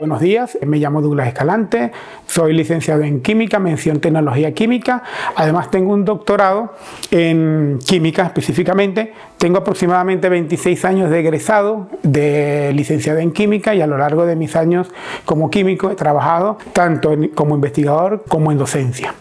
Buenos días, me llamo Douglas Escalante, soy licenciado en Química, mención Tecnología Química. Además tengo un doctorado en Química específicamente. Tengo aproximadamente 26 años de egresado de licenciado en Química y a lo largo de mis años como químico he trabajado tanto como investigador como en docencia,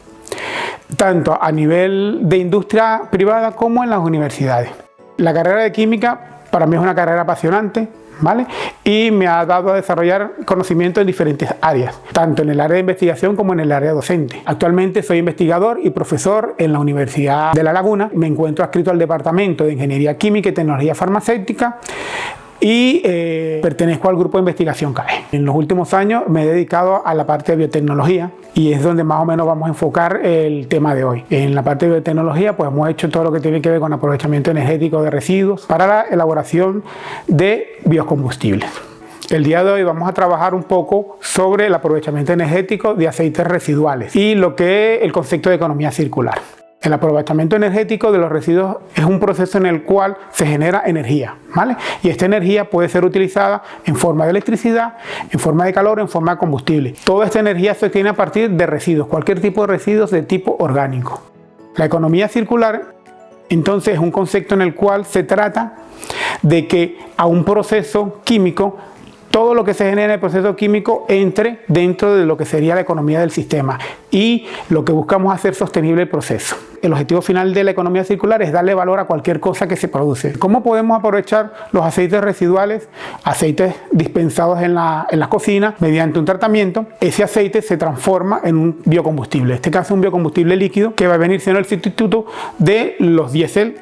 tanto a nivel de industria privada como en las universidades. La carrera de Química para mí es una carrera apasionante, ¿vale? Y me ha dado a desarrollar conocimiento en diferentes áreas, tanto en el área de investigación como en el área docente. Actualmente soy investigador y profesor en la Universidad de La Laguna. Me encuentro adscrito al Departamento de Ingeniería Química y Tecnología Farmacéutica y pertenezco al grupo de investigación CAE. En los últimos años me he dedicado a la parte de biotecnología y es donde más o menos vamos a enfocar el tema de hoy. En la parte de biotecnología pues hemos hecho todo lo que tiene que ver con aprovechamiento energético de residuos para la elaboración de biocombustibles. El día de hoy vamos a trabajar un poco sobre el aprovechamiento energético de aceites residuales y lo que es el concepto de economía circular. El aprovechamiento energético de los residuos es un proceso en el cual se genera energía, ¿vale? Y esta energía puede ser utilizada en forma de electricidad, en forma de calor, en forma de combustible. Toda esta energía se obtiene a partir de residuos, cualquier tipo de residuos de tipo orgánico. La economía circular, entonces, es un concepto en el cual se trata de que a un proceso químico todo lo que se genera en el proceso químico entre dentro de lo que sería la economía del sistema y lo que buscamos hacer sostenible el proceso. El objetivo final de la economía circular es darle valor a cualquier cosa que se produce. ¿Cómo podemos aprovechar los aceites residuales, aceites dispensados en la cocina mediante un tratamiento? Ese aceite se transforma en un biocombustible, en este caso un biocombustible líquido que va a venir siendo el sustituto de los diésel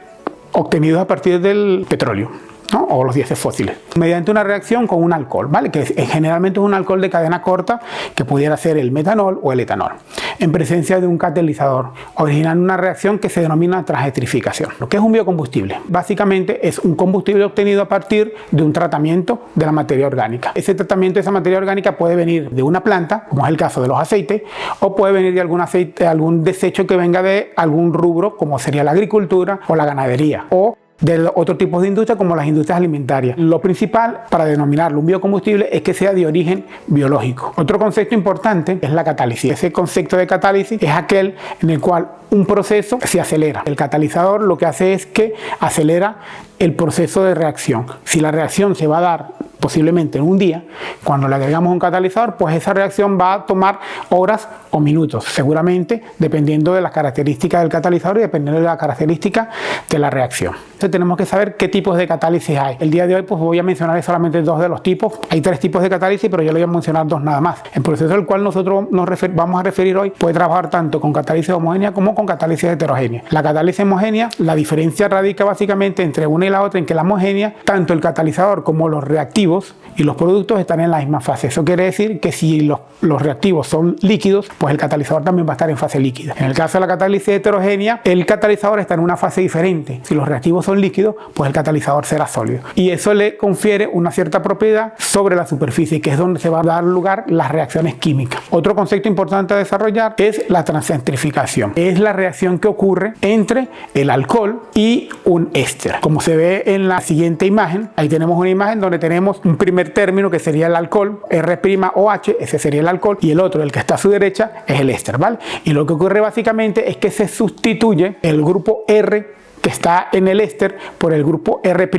obtenidos a partir del petróleo, ¿no? O los diésel fósiles, mediante una reacción con un alcohol, ¿vale? Que generalmente es un alcohol de cadena corta que pudiera ser el metanol o el etanol, en presencia de un catalizador, originando una reacción que se denomina transesterificación. Lo que es un biocombustible, básicamente es un combustible obtenido a partir de un tratamiento de la materia orgánica. Ese tratamiento de esa materia orgánica puede venir de una planta, como es el caso de los aceites, o puede venir de algún aceite, algún desecho que venga de algún rubro, como sería la agricultura o la ganadería, o de otro tipo de industria como las industrias alimentarias. Lo principal para denominarlo un biocombustible es que sea de origen biológico. Otro concepto importante es la catálisis. Ese concepto de catálisis es aquel en el cual un proceso se acelera. El catalizador lo que hace es que acelera el proceso de reacción. Si la reacción se va a dar posiblemente en un día, cuando le agregamos un catalizador, pues esa reacción va a tomar horas o minutos, seguramente dependiendo de las características del catalizador y dependiendo de las características de la reacción. Entonces tenemos que saber qué tipos de catálisis hay. El día de hoy pues voy a mencionar solamente dos de los tipos. Hay 3 tipos de catálisis, pero yo le voy a mencionar 2 nada más. El proceso al cual nosotros vamos a referir hoy puede trabajar tanto con catálisis homogénea como con catálisis heterogénea. La catálisis homogénea, la diferencia radica básicamente entre una y la otra en que la homogénea, tanto el catalizador como los reactivos y los productos están en la misma fase. Eso quiere decir que si los reactivos son líquidos, pues el catalizador también va a estar en fase líquida. En el caso de la catálisis heterogénea, el catalizador está en una fase diferente. Si los reactivos son líquidos, pues el catalizador será sólido. Y eso le confiere una cierta propiedad sobre la superficie, que es donde se va a dar lugar las reacciones químicas. Otro concepto importante a desarrollar es la transesterificación. Es la reacción que ocurre entre el alcohol y un éster. Como se ve en la siguiente imagen, ahí tenemos una imagen donde tenemos un primer término que sería el alcohol, R'OH, ese sería el alcohol, y el otro, el que está a su derecha, es el éster, ¿vale? Y lo que ocurre básicamente es que se sustituye el grupo R que está en el éster por el grupo R'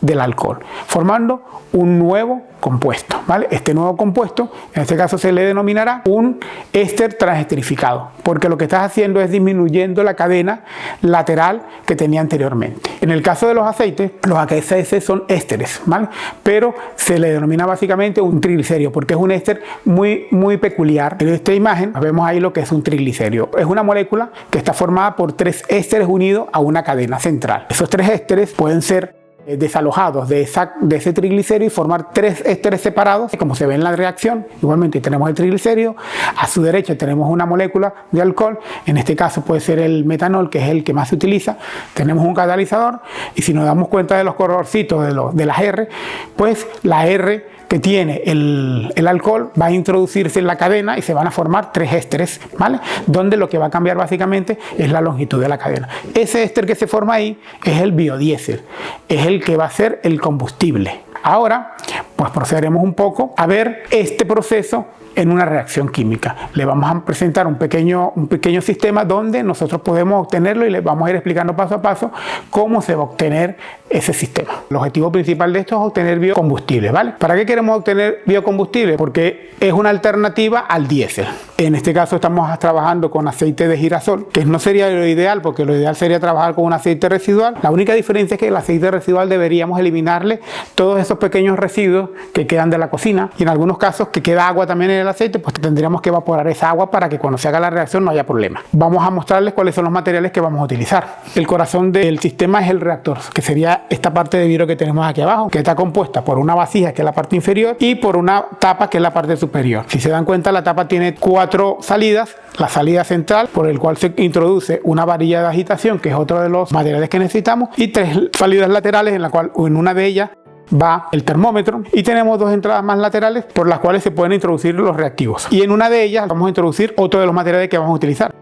del alcohol, formando un nuevo compuesto, ¿vale? Este nuevo compuesto, en este caso se le denominará un éster transesterificado, porque lo que estás haciendo es disminuyendo la cadena lateral que tenía anteriormente. En el caso de los aceites son ésteres, ¿vale? Pero se le denomina básicamente un triglicérido, porque es un éster muy peculiar. En esta imagen vemos ahí lo que es un triglicérido. Es una molécula que está formada por 3 ésteres unidos a una cadena central. Esos 3 ésteres pueden ser desalojados de ese triglicérido y formar 3 ésteres separados, como se ve en la reacción. Igualmente tenemos el triglicérido, a su derecha tenemos una molécula de alcohol, en este caso puede ser el metanol, que es el que más se utiliza. Tenemos un catalizador y si nos damos cuenta de los colorcitos de las R, pues la R que tiene el alcohol va a introducirse en la cadena y se van a formar 3 ésteres, ¿vale? Donde lo que va a cambiar básicamente es la longitud de la cadena. Ese éster que se forma ahí es el biodiesel, es el que va a ser el combustible. Ahora, pues procederemos un poco a ver este proceso en una reacción química. Le vamos a presentar un pequeño sistema donde nosotros podemos obtenerlo y les vamos a ir explicando paso a paso cómo se va a obtener ese sistema. El objetivo principal de esto es obtener biocombustible, ¿vale? ¿Para qué queremos obtener biocombustible? Porque es una alternativa al diésel. En este caso estamos trabajando con aceite de girasol, que no sería lo ideal, porque lo ideal sería trabajar con un aceite residual. La única diferencia es que el aceite residual deberíamos eliminarle todos esos pequeños residuos que quedan de la cocina, y en algunos casos que queda agua también en el aceite, pues tendríamos que evaporar esa agua para que cuando se haga la reacción no haya problema. Vamos a mostrarles cuáles son los materiales que vamos a utilizar. El corazón del sistema es el reactor, que sería esta parte de vidrio que tenemos aquí abajo, que está compuesta por una vasija, que es la parte inferior, y por una tapa, que es la parte superior. Si se dan cuenta, la tapa tiene 4 salidas. La salida central, por el cual se introduce una varilla de agitación, que es otro de los materiales que necesitamos, y 3 salidas laterales, en la cual en una de ellas va el termómetro, y tenemos 2 entradas más laterales por las cuales se pueden introducir los reactivos, y en una de ellas vamos a introducir otro de los materiales que vamos a utilizar,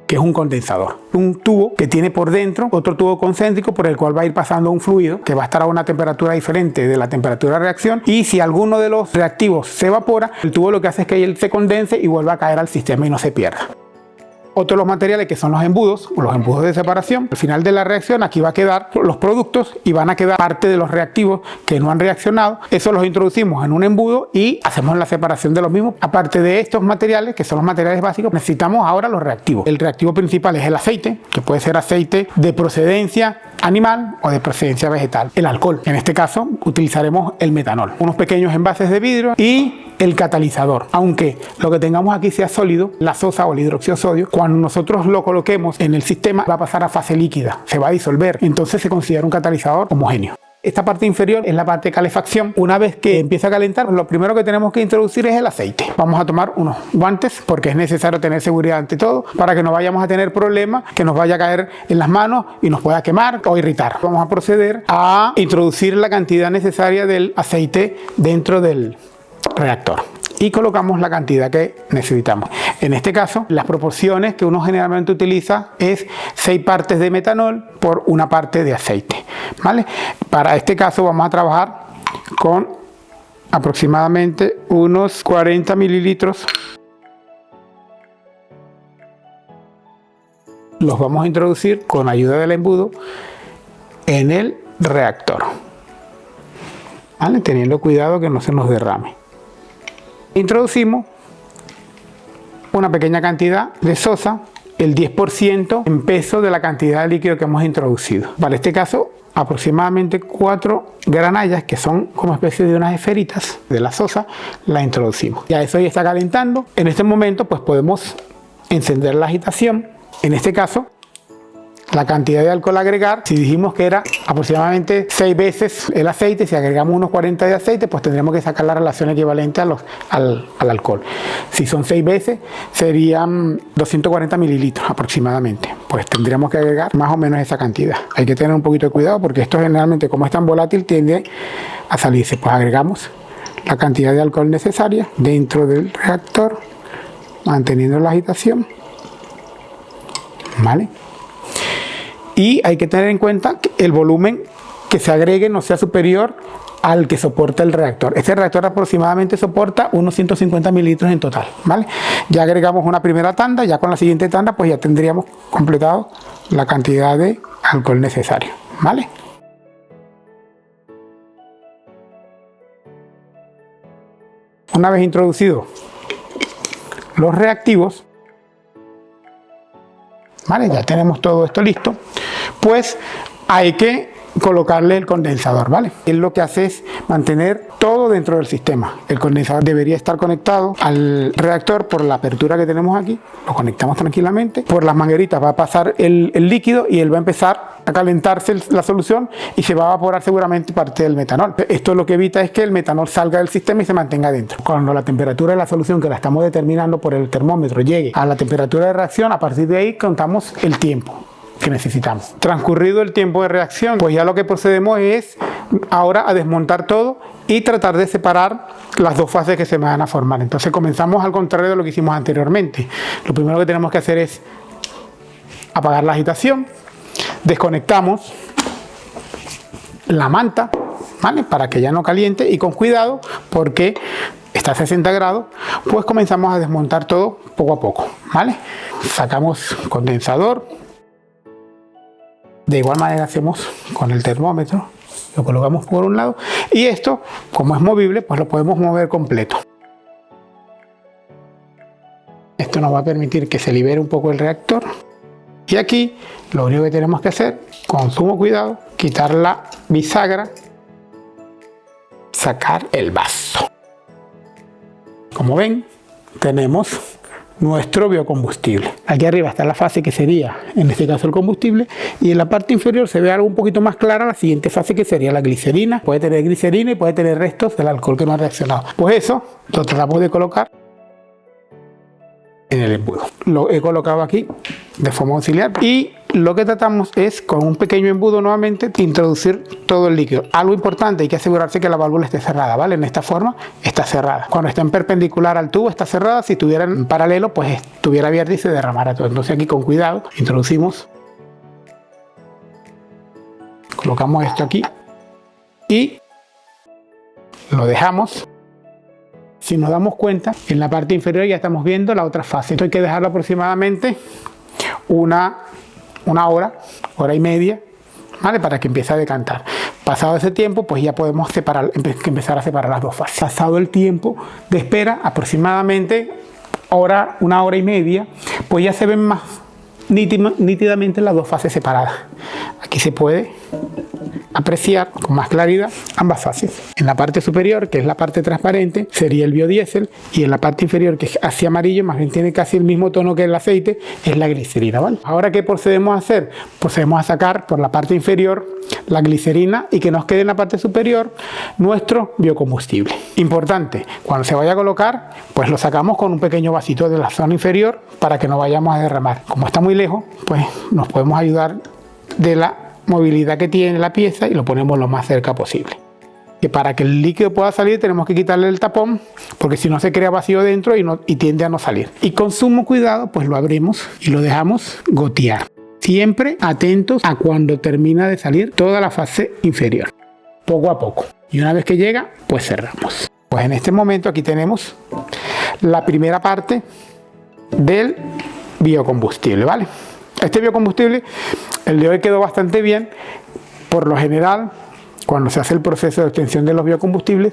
que es un condensador, un tubo que tiene por dentro otro tubo concéntrico por el cual va a ir pasando un fluido que va a estar a una temperatura diferente de la temperatura de reacción, y si alguno de los reactivos se evapora, el tubo lo que hace es que él se condense y vuelva a caer al sistema y no se pierda. Otro de los materiales que son los embudos de separación. Al final de la reacción aquí va a quedar los productos y van a quedar parte de los reactivos que no han reaccionado. Eso los introducimos en un embudo y hacemos la separación de los mismos. Aparte de estos materiales, que son los materiales básicos, necesitamos ahora los reactivos. El reactivo principal es el aceite, que puede ser aceite de procedencia animal o de procedencia vegetal. El alcohol, en este caso utilizaremos el metanol. Unos pequeños envases de vidrio y el catalizador. Aunque lo que tengamos aquí sea sólido, la sosa o el hidróxido de sodio, cuando nosotros lo coloquemos en el sistema va a pasar a fase líquida, se va a disolver, entonces se considera un catalizador homogéneo. Esta parte inferior es la parte de calefacción. Una vez que empieza a calentar, lo primero que tenemos que introducir es el aceite. Vamos a tomar unos guantes porque es necesario tener seguridad ante todo para que no vayamos a tener problemas, que nos vaya a caer en las manos y nos pueda quemar o irritar. Vamos a proceder a introducir la cantidad necesaria del aceite dentro del reactor y colocamos la cantidad que necesitamos. En este caso, las proporciones que uno generalmente utiliza es 6 partes de metanol por 1 parte de aceite, ¿vale? Para este caso vamos a trabajar con aproximadamente unos 40 mililitros. Los vamos a introducir con ayuda del embudo en el reactor, ¿vale? Teniendo cuidado que no se nos derrame. Introducimos una pequeña cantidad de sosa, el 10% en peso de la cantidad de líquido que hemos introducido. Para este caso, aproximadamente 4 granallas, que son como especie de unas esferitas de la sosa, la introducimos. Ya eso ya está calentando. En este momento pues podemos encender la agitación. En este caso, la cantidad de alcohol a agregar, si dijimos que era aproximadamente 6 veces el aceite, si agregamos unos 40 de aceite, pues tendríamos que sacar la relación equivalente al alcohol. Si son 6 veces, serían 240 mililitros aproximadamente. Pues tendríamos que agregar más o menos esa cantidad. Hay que tener un poquito de cuidado porque esto generalmente, como es tan volátil, tiende a salirse. Pues agregamos la cantidad de alcohol necesaria dentro del reactor, manteniendo la agitación, ¿vale? Y hay que tener en cuenta que el volumen que se agregue no sea superior al que soporta el reactor. Este reactor aproximadamente soporta unos 150 mililitros en total, ¿vale? Ya agregamos una primera tanda, ya con la siguiente tanda pues ya tendríamos completado la cantidad de alcohol necesario, ¿vale? Una vez introducidos los reactivos, ¿vale? Ya tenemos todo esto listo, pues hay que colocarle el condensador, ¿vale? Él lo que hace es mantener todo dentro del sistema. El condensador debería estar conectado al reactor por la apertura que tenemos aquí, lo conectamos tranquilamente, por las mangueritas va a pasar el líquido y él va a empezar a calentarse la solución y se va a evaporar seguramente parte del metanol. Esto lo que evita es que el metanol salga del sistema y se mantenga dentro. Cuando la temperatura de la solución, que la estamos determinando por el termómetro, llegue a la temperatura de reacción, a partir de ahí contamos el tiempo que necesitamos. Transcurrido el tiempo de reacción, pues ya lo que procedemos es ahora a desmontar todo y tratar de separar las dos fases que se van a formar. Entonces comenzamos al contrario de lo que hicimos anteriormente. Lo primero que tenemos que hacer es apagar la agitación, desconectamos la manta, ¿vale? Para que ya no caliente y con cuidado porque está a 60 grados, pues comenzamos a desmontar todo poco a poco, ¿vale? Sacamos condensador. De igual manera hacemos con el termómetro, lo colocamos por un lado y esto, como es movible, pues lo podemos mover completo. Esto nos va a permitir que se libere un poco el reactor. Y aquí lo único que tenemos que hacer, con sumo cuidado, quitar la bisagra, sacar el vaso. Como ven, tenemos nuestro biocombustible. Aquí arriba está la fase que sería, en este caso, el combustible, y en la parte inferior se ve algo un poquito más clara, la siguiente fase que sería la glicerina. Puede tener glicerina y puede tener restos del alcohol que no ha reaccionado. Pues eso lo tratamos de colocar en el embudo. Lo he colocado aquí de forma auxiliar y lo que tratamos es con un pequeño embudo nuevamente introducir todo el líquido. Algo importante, hay que asegurarse que la válvula esté cerrada, ¿vale? En esta forma está cerrada. Cuando está en perpendicular al tubo está cerrada, si estuviera en paralelo pues estuviera abierta y se derramara todo. Entonces aquí con cuidado introducimos, colocamos esto aquí y lo dejamos. Si nos damos cuenta, en la parte inferior ya estamos viendo la otra fase. Esto hay que dejarlo aproximadamente una hora y media, ¿vale? Para que empiece a decantar. Pasado ese tiempo, pues ya podemos empezar a separar las dos fases. Pasado el tiempo de espera, aproximadamente una hora y media, pues ya se ven más nítidamente las dos fases separadas. Aquí se puede apreciar con más claridad ambas fases. En la parte superior, que es la parte transparente, sería el biodiesel, y en la parte inferior, que es hacia amarillo, más bien tiene casi el mismo tono que el aceite, es la glicerina, ¿vale? Ahora, ¿qué procedemos a hacer? Procedemos a sacar por la parte inferior la glicerina y que nos quede en la parte superior nuestro biocombustible. Importante, cuando se vaya a colocar, pues lo sacamos con un pequeño vasito de la zona inferior para que no vayamos a derramar. Como está muy lejos, pues nos podemos ayudar de la movilidad que tiene la pieza y lo ponemos lo más cerca posible. Que para que el líquido pueda salir tenemos que quitarle el tapón, porque si no se crea vacío dentro y tiende a no salir. Y con sumo cuidado pues lo abrimos y lo dejamos gotear. Siempre atentos a cuando termina de salir toda la fase inferior, poco a poco. Y una vez que llega, pues cerramos. Pues en este momento aquí tenemos la primera parte del biocombustible, ¿vale? Este biocombustible, el de hoy quedó bastante bien. Por lo general, cuando se hace el proceso de obtención de los biocombustibles,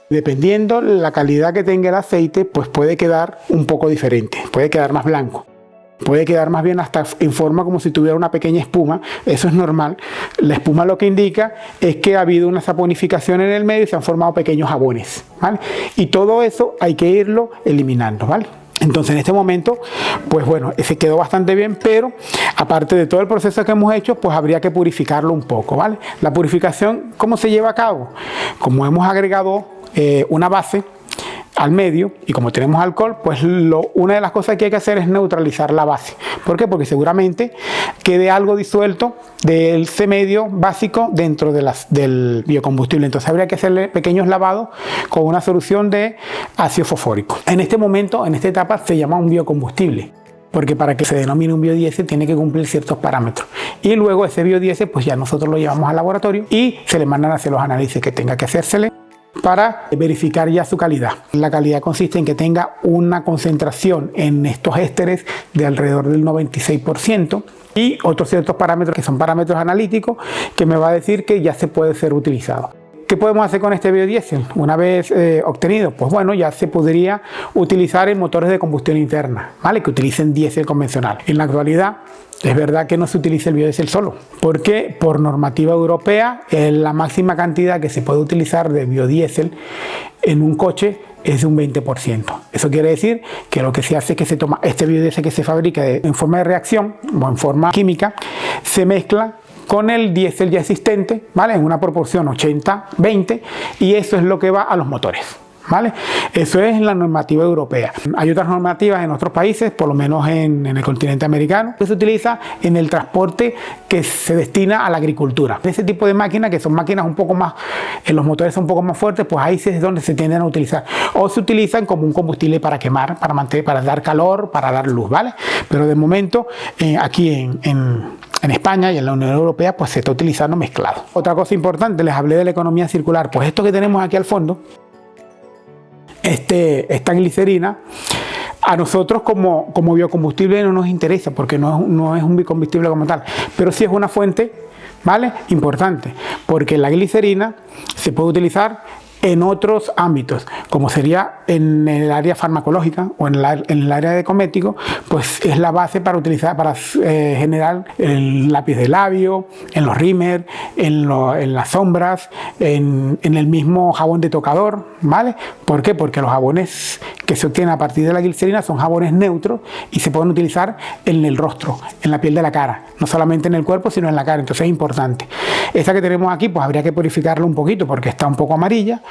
dependiendo la calidad que tenga el aceite, pues puede quedar un poco diferente, puede quedar más blanco, puede quedar más bien hasta en forma como si tuviera una pequeña espuma. Eso es normal. La espuma lo que indica es que ha habido una saponificación en el medio y se han formado pequeños jabones, ¿vale? Y todo eso hay que irlo eliminando, ¿vale? Entonces en este momento, pues bueno, se quedó bastante bien, pero aparte de todo el proceso que hemos hecho, pues habría que purificarlo un poco, ¿vale? La purificación, ¿cómo se lleva a cabo? Como hemos agregado una base al medio y como tenemos alcohol, pues una de las cosas que hay que hacer es neutralizar la base. ¿Por qué? Porque seguramente quede algo disuelto del ese medio básico dentro del biocombustible. Entonces habría que hacerle pequeños lavados con una solución de ácido fosfórico. En este momento, en esta etapa, se llama un biocombustible, porque para que se denomine un biodiesel tiene que cumplir ciertos parámetros. Y luego ese biodiesel, pues ya nosotros lo llevamos al laboratorio y se le mandan a hacer los análisis que tenga que hacérsele para verificar ya su calidad. La calidad consiste en que tenga una concentración en estos ésteres de alrededor del 96% y otros ciertos parámetros que son parámetros analíticos que me va a decir que ya se puede ser utilizado. ¿Qué podemos hacer con este biodiesel? Una vez obtenido, pues bueno, ya se podría utilizar en motores de combustión interna, ¿vale? Que utilicen diésel convencional. En la actualidad, es verdad que no se utiliza el biodiesel solo, porque por normativa europea, la máxima cantidad que se puede utilizar de biodiesel en un coche es de un 20%. Eso quiere decir que lo que se hace es que se toma este biodiesel que se fabrica en forma de reacción o en forma química, se mezcla con el diésel ya existente, ¿vale? En una proporción 80-20, y eso es lo que va a los motores, ¿vale? Eso es la normativa europea. Hay otras normativas en otros países, por lo menos en el continente americano, que se utiliza en el transporte que se destina a la agricultura. Ese tipo de máquinas, que son máquinas un poco más, los motores son un poco más fuertes, pues ahí es donde se tienden a utilizar. O se utilizan como un combustible para quemar, para dar calor, para dar luz, ¿vale? Pero de momento, aquí en En España y en la Unión Europea pues se está utilizando mezclado. Otra cosa importante, les hablé de la economía circular. Pues esto que tenemos aquí al fondo, esta glicerina, a nosotros como biocombustible no nos interesa porque no es un biocombustible como tal, pero sí es una fuente, ¿vale?, importante, porque la glicerina se puede utilizar en otros ámbitos, como sería en el área farmacológica o en el área de cosméticos, pues es la base para utilizar, para generar el lápiz de labio, en los rímel, en las sombras, en el mismo jabón de tocador, ¿vale? ¿Por qué? Porque los jabones que se obtienen a partir de la glicerina son jabones neutros y se pueden utilizar en el rostro, en la piel de la cara, no solamente en el cuerpo, sino en la cara, entonces es importante. Esta que tenemos aquí, pues habría que purificarla un poquito porque está un poco amarilla.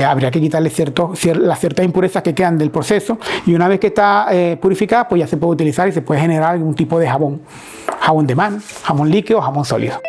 Habría que quitarle las ciertas impurezas que quedan del proceso, y una vez que está purificada pues ya se puede utilizar y se puede generar algún tipo de jabón de mano, jabón líquido o jabón sólido.